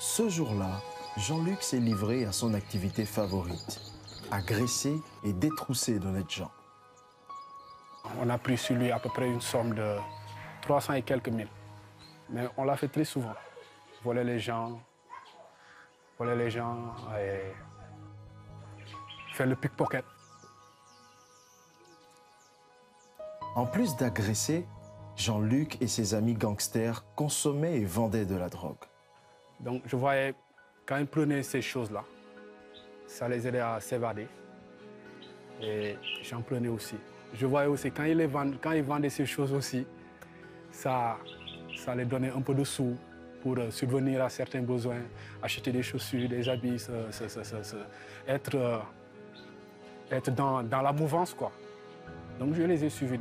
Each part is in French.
Ce jour-là, Jean-Luc s'est livré à son activité favorite, agresser et détrousser d'honnêtes gens. On a pris sur lui à peu près une somme de 300 et quelques mille. Mais on l'a fait très souvent. Voler les gens et faire le pickpocket. En plus d'agresser, Jean-Luc et ses amis gangsters consommaient et vendaient de la drogue. Donc je voyais, quand ils prenaient ces choses-là, ça les aidait à s'évader. Et j'en prenais aussi. Je voyais aussi, quand ils vendaient ces choses aussi, ça les donnait un peu de sous pour subvenir à certains besoins, acheter des chaussures, des habits, être dans la mouvance, quoi. Donc je les ai suivis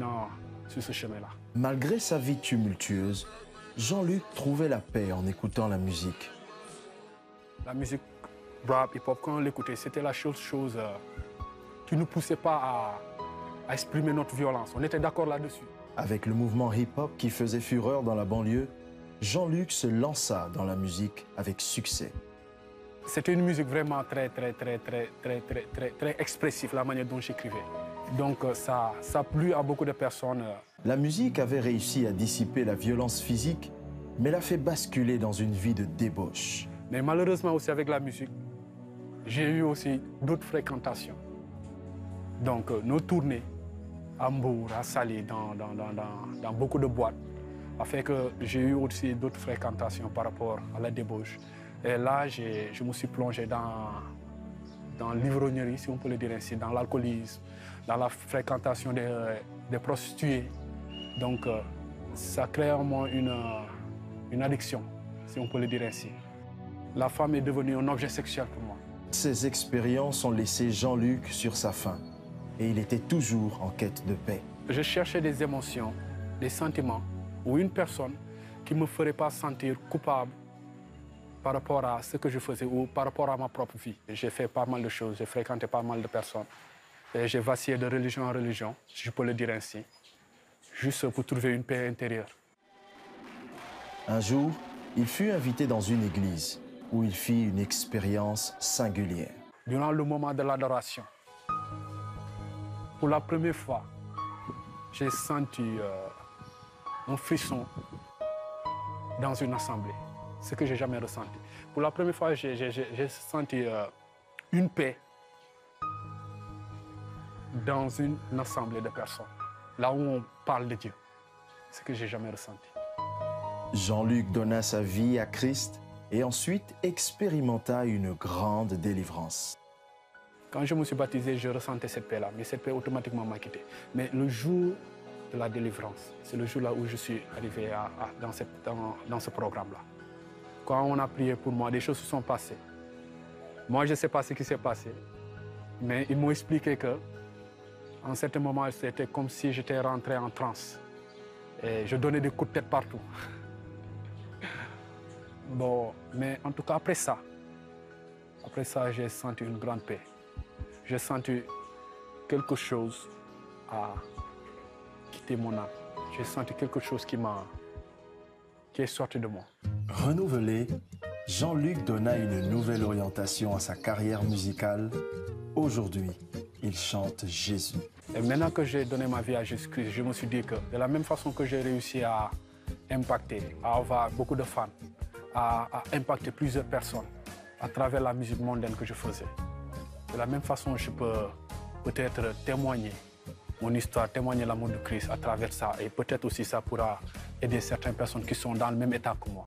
sur ce chemin-là. Malgré sa vie tumultueuse, Jean-Luc trouvait la paix en écoutant la musique. La musique rap, hip-hop, quand on l'écoutait, c'était la chose qui ne nous poussait pas à exprimer notre violence. On était d'accord là-dessus. Avec le mouvement hip-hop qui faisait fureur dans la banlieue, Jean-Luc se lança dans la musique avec succès. C'était une musique vraiment très expressive, la manière dont j'écrivais. Donc ça a plu à beaucoup de personnes. La musique avait réussi à dissiper la violence physique, mais l'a fait basculer dans une vie de débauche. Mais malheureusement aussi avec la musique, j'ai eu aussi d'autres fréquentations. Donc nos tournées à Mbour, à Saly, dans beaucoup de boîtes, a fait que j'ai eu aussi d'autres fréquentations par rapport à la débauche. Et là, je me suis plongé dans l'ivrognerie, si on peut le dire ainsi, dans l'alcoolisme, dans la fréquentation des prostituées. Donc ça crée en moi une addiction, si on peut le dire ainsi. La femme est devenue un objet sexuel pour moi. Ces expériences ont laissé Jean-Luc sur sa faim et il était toujours en quête de paix. Je cherchais des émotions, des sentiments ou une personne qui ne me ferait pas sentir coupable par rapport à ce que je faisais ou par rapport à ma propre vie. J'ai fait pas mal de choses, j'ai fréquenté pas mal de personnes et j'ai vacillé de religion en religion, si je peux le dire ainsi, juste pour trouver une paix intérieure. Un jour, il fut invité dans une église où il fit une expérience singulière. Durant le moment de l'adoration, pour la première fois, j'ai senti un frisson dans une assemblée, ce que je n'ai jamais ressenti. Pour la première fois, j'ai senti une paix dans une assemblée de personnes, là où on parle de Dieu, ce que je n'ai jamais ressenti. Jean-Luc donna sa vie à Christ et ensuite expérimenta une grande délivrance. Quand je me suis baptisé, je ressentais cette paix-là, mais cette paix automatiquement m'a quitté. Mais le jour de la délivrance, c'est le jour-là où je suis arrivé dans ce programme-là. Quand on a prié pour moi, des choses se sont passées. Moi, je ne sais pas ce qui s'est passé, mais ils m'ont expliqué que, en certain moment, c'était comme si j'étais rentré en transe. Et je donnais des coups de tête partout. Bon, mais en tout cas, après ça, j'ai senti une grande paix. J'ai senti quelque chose à quitter mon âme. J'ai senti quelque chose qui est sorti de moi. Renouvelé, Jean-Luc donna une nouvelle orientation à sa carrière musicale. Aujourd'hui, il chante Jésus. Et maintenant que j'ai donné ma vie à Jésus-Christ, je me suis dit que de la même façon que j'ai réussi à impacter, à avoir beaucoup de fans, à impacter plusieurs personnes à travers la musique mondaine que je faisais, de la même façon, je peux peut-être témoigner mon histoire, témoigner l'amour de Christ à travers ça. Et peut-être aussi ça pourra aider certaines personnes qui sont dans le même état que moi.